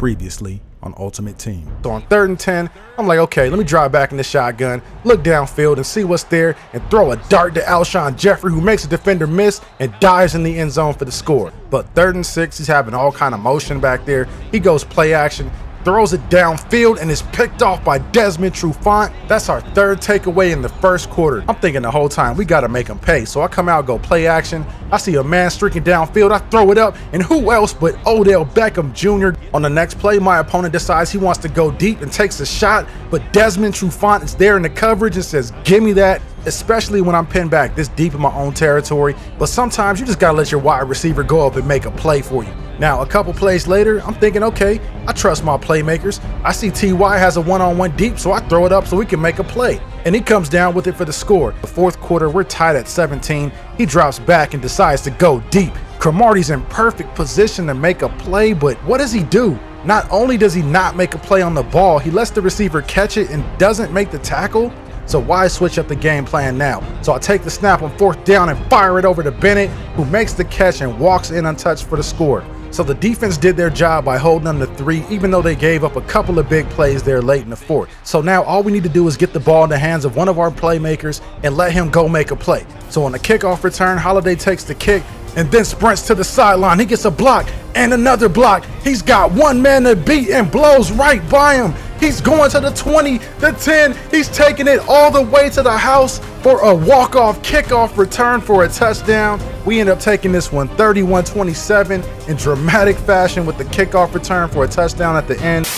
Previously on Ultimate Team. So on 3rd and 10, I'm like, okay, let me drive back in the shotgun, look downfield and see what's there, and throw a dart to Alshon Jeffrey, who makes a defender miss and dives in the end zone for the score. But 3rd and 6, he's having all kind of motion back there. He goes play action, throws it downfield, and is picked off by Desmond Trufant. That's our 3rd takeaway in the 1st quarter. I'm thinking the whole time, we got to make him pay. So I come out, go play action. I see a man streaking downfield. I throw it up, and who else but Odell Beckham Jr. On the next play, my opponent decides he wants to go deep and takes a shot, but Desmond Trufant is there in the coverage and says, give me that, especially when I'm pinned back this deep in my own territory. But sometimes you just got to let your wide receiver go up and make a play for you. Now, a couple plays later, I'm thinking, okay, I trust my playmakers. I see T.Y. has a one-on-one deep, so I throw it up so we can make a play. And he comes down with it for the score. The 4th quarter, we're tied at 17. He drops back and decides to go deep. Cromartie's in perfect position to make a play, but what does he do? Not only does he not make a play on the ball, he lets the receiver catch it and doesn't make the tackle. So why switch up the game plan now? So I take the snap on 4th down and fire it over to Bennett, who makes the catch and walks in untouched for the score. So the defense did their job by holding them to 3, even though they gave up a couple of big plays there late in the 4th. So now all we need to do is get the ball in the hands of one of our playmakers and let him go make a play. So on the kickoff return, Holiday takes the kick and then sprints to the sideline. He gets a block and another block. He's got one man to beat and blows right by him. He's going to the 20, the 10. He's taking it all the way to the house for a walk-off kickoff return for a touchdown. We end up taking this one 31-27 in dramatic fashion with the kickoff return for a touchdown at the end.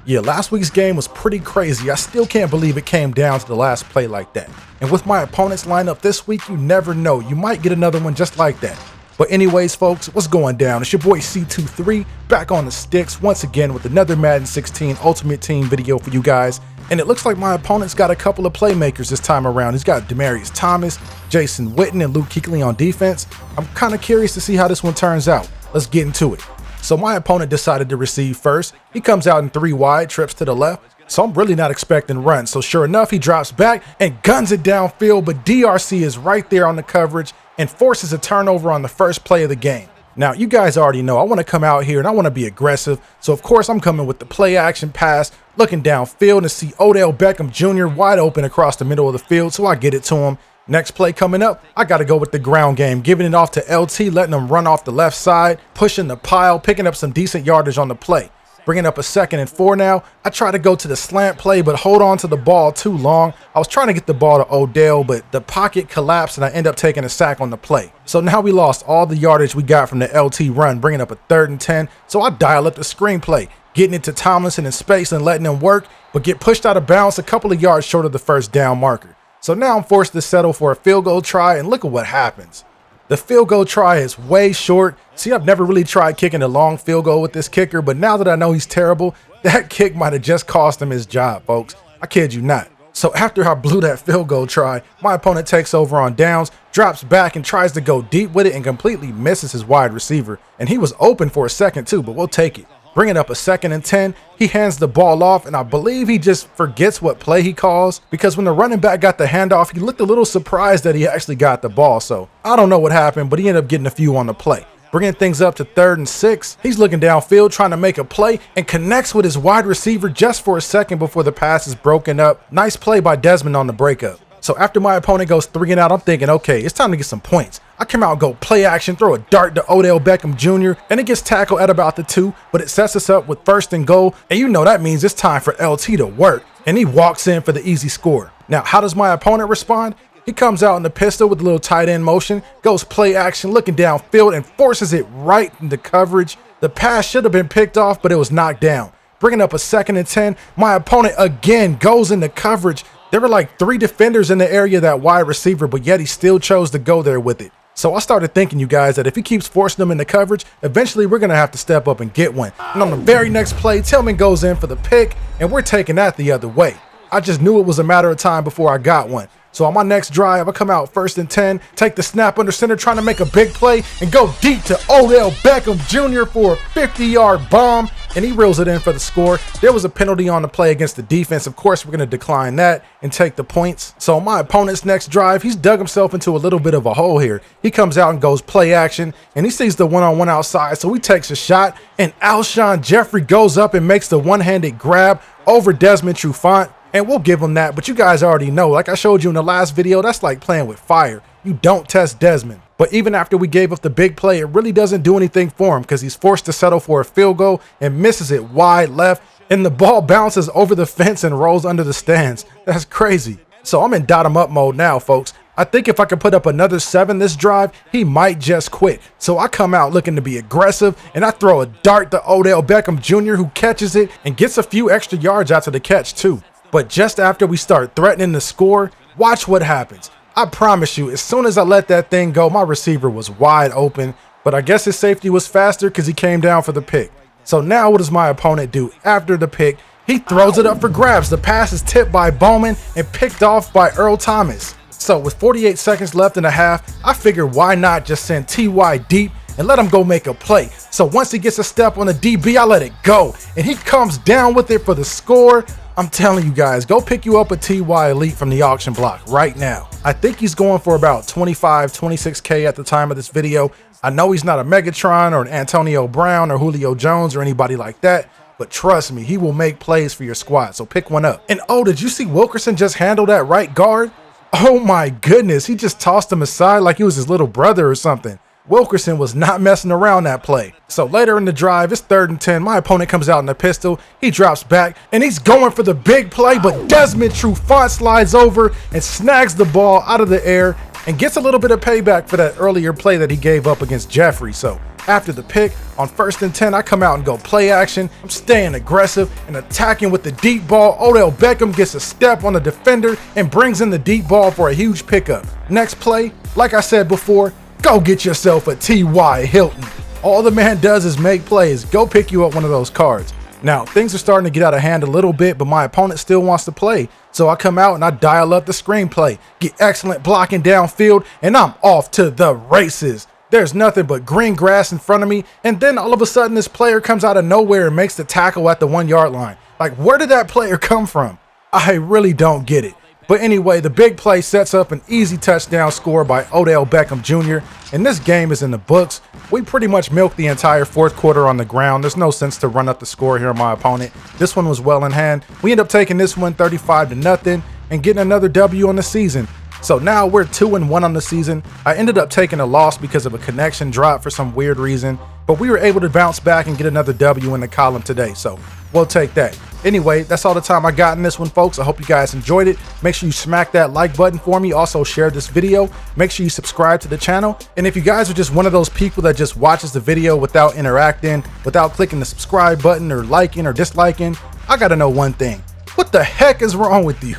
Yeah, last week's game was pretty crazy. I still can't believe it came down to the last play like that. And with my opponent's lineup this week, you never know. You might get another one just like that. But anyways, folks, what's going down? It's your boy C23 back on the sticks once again with another Madden 16 Ultimate Team video for you guys. And it looks like my opponent's got a couple of playmakers this time around. He's got Demaryius Thomas, Jason Witten, and Luke Kuechly on defense. I'm kind of curious to see how this one turns out. Let's get into it. So my opponent decided to receive first. He comes out in 3 wide, trips to the left. So I'm really not expecting runs. So sure enough, he drops back and guns it downfield, but DRC is right there on the coverage and forces a turnover on the first play of the game. Now, you guys already know I want to come out here and I want to be aggressive. So of course I'm coming with the play action pass, looking downfield and see Odell Beckham Jr. wide open across the middle of the field. So I get it to him. Next play coming up, I got to go with the ground game, giving it off to LT, letting him run off the left side, pushing the pile, picking up some decent yardage on the play. Bringing up a 2nd and 4 now. I try to go to the slant play, but hold on to the ball too long. I was trying to get the ball to Odell, but the pocket collapsed and I end up taking a sack on the play. So now we lost all the yardage we got from the LT run, bringing up a 3rd and 10. So I dial up the screenplay, getting it to Tomlinson in space and letting him work, but get pushed out of bounds a couple of yards short of the 1st down marker. So now I'm forced to settle for a field goal try, and look at what happens. The field goal try is way short. See, I've never really tried kicking a long field goal with this kicker, but now that I know he's terrible, that kick might have just cost him his job, folks. I kid you not. So after I blew that field goal try, my opponent takes over on downs, drops back and tries to go deep with it and completely misses his wide receiver. And he was open for a second too, but we'll take it. Bringing up a 2nd and 10, he hands the ball off, and I believe he just forgets what play he calls, because when the running back got the handoff, he looked a little surprised that he actually got the ball. So I don't know what happened, but he ended up getting a few on the play. Bringing things up to 3rd and 6, he's looking downfield trying to make a play and connects with his wide receiver just for a second before the pass is broken up. Nice play by Desmond on the breakup. So after my opponent goes 3 and out, I'm thinking, okay, it's time to get some points. I come out and go play action, throw a dart to Odell Beckham Jr., and it gets tackled at about the 2, but it sets us up with 1st and goal, and you know that means it's time for LT to work, and he walks in for the easy score. Now, how does my opponent respond? He comes out in the pistol with a little tight end motion, goes play action, looking downfield, and forces it right into coverage. The pass should have been picked off, but it was knocked down. Bringing up a 2nd and 10, my opponent again goes into coverage. There were like 3 defenders in the area, that wide receiver, but yet he still chose to go there with it. So I started thinking, you guys, that if he keeps forcing them into coverage, eventually we're going to have to step up and get one. And on the very next play, Tillman goes in for the pick, and we're taking that the other way. I just knew it was a matter of time before I got one. So on my next drive, I come out 1st and 10, take the snap under center, trying to make a big play, and go deep to Odell Beckham Jr. for a 50-yard bomb. and he reels it in for the score. There was a penalty on the play against the defense. Of course, we're going to decline that and take the points. So my opponent's next drive, he's dug himself into a little bit of a hole here. He comes out and goes play action, and he sees the one-on-one outside, so he takes a shot, and Alshon Jeffrey goes up and makes the one-handed grab over Desmond Trufant, and we'll give him that. But you guys already know, like I showed you in the last video, that's like playing with fire. You don't test Desmond. But even after we gave up the big play, it really doesn't do anything for him because he's forced to settle for a field goal and misses it wide left, and the ball bounces over the fence and rolls under the stands. That's crazy. So I'm in dot 'em up mode now, folks. I think if I could put up another 7 this drive, he might just quit. So I come out looking to be aggressive, and I throw a dart to Odell Beckham Jr., who catches it and gets a few extra yards after the catch too. But just after we start threatening to score, watch what happens. I promise you, as soon as I let that thing go, my receiver was wide open, but I guess his safety was faster because he came down for the pick. So now what does my opponent do after the pick? He throws it up for grabs. The pass is tipped by Bowman and picked off by Earl Thomas. So with 48 seconds left in the half, I figured why not just send T.Y. deep and let him go make a play. So once he gets a step on the DB, I let it go, and he comes down with it for the score. I'm telling you guys, go pick you up a T.Y. Elite from the auction block right now. I think he's going for about 25, 26K at the time of this video. I know he's not a Megatron or an Antonio Brown or Julio Jones or anybody like that, but trust me, he will make plays for your squad, so pick one up. And oh, did you see Wilkerson just handle that right guard? Oh my goodness, he just tossed him aside like he was his little brother or something. Wilkerson was not messing around that play. So later in the drive, it's 3rd and 10. My opponent comes out in the pistol. He drops back, and he's going for the big play, but Desmond Trufant slides over and snags the ball out of the air and gets a little bit of payback for that earlier play that he gave up against Jeffrey. So after the pick, on 1st and 10, I come out and go play action. I'm staying aggressive and attacking with the deep ball. Odell Beckham gets a step on the defender and brings in the deep ball for a huge pickup. Next play, like I said before, go get yourself a T.Y. Hilton. All the man does is make plays. Go pick you up one of those cards. Now, things are starting to get out of hand a little bit, but my opponent still wants to play. So I come out and I dial up the screenplay, get excellent blocking downfield, and I'm off to the races. There's nothing but green grass in front of me, and then all of a sudden this player comes out of nowhere and makes the tackle at the 1-yard line. Like, where did that player come from? I really don't get it. But anyway, the big play sets up an easy touchdown score by Odell Beckham Jr., and this game is in the books. We pretty much milked the entire 4th quarter on the ground. There's no sense to run up the score here on my opponent. This one was well in hand. We end up taking this one 35-0 and getting another W on the season. So now we're 2-1 on the season. I ended up taking a loss because of a connection drop for some weird reason, but we were able to bounce back and get another W in the column today, so we'll take that. Anyway, that's all the time I got in this one, folks. I hope you guys enjoyed it. Make sure you smack that like button for me. Also share this video. Make sure you subscribe to the channel. And if you guys are just one of those people that just watches the video without interacting, without clicking the subscribe button or liking or disliking, I gotta know one thing. What the heck is wrong with you?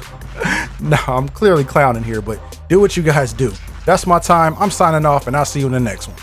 No, I'm clearly clowning here, but do what you guys do. That's my time. I'm signing off, and I'll see you in the next one.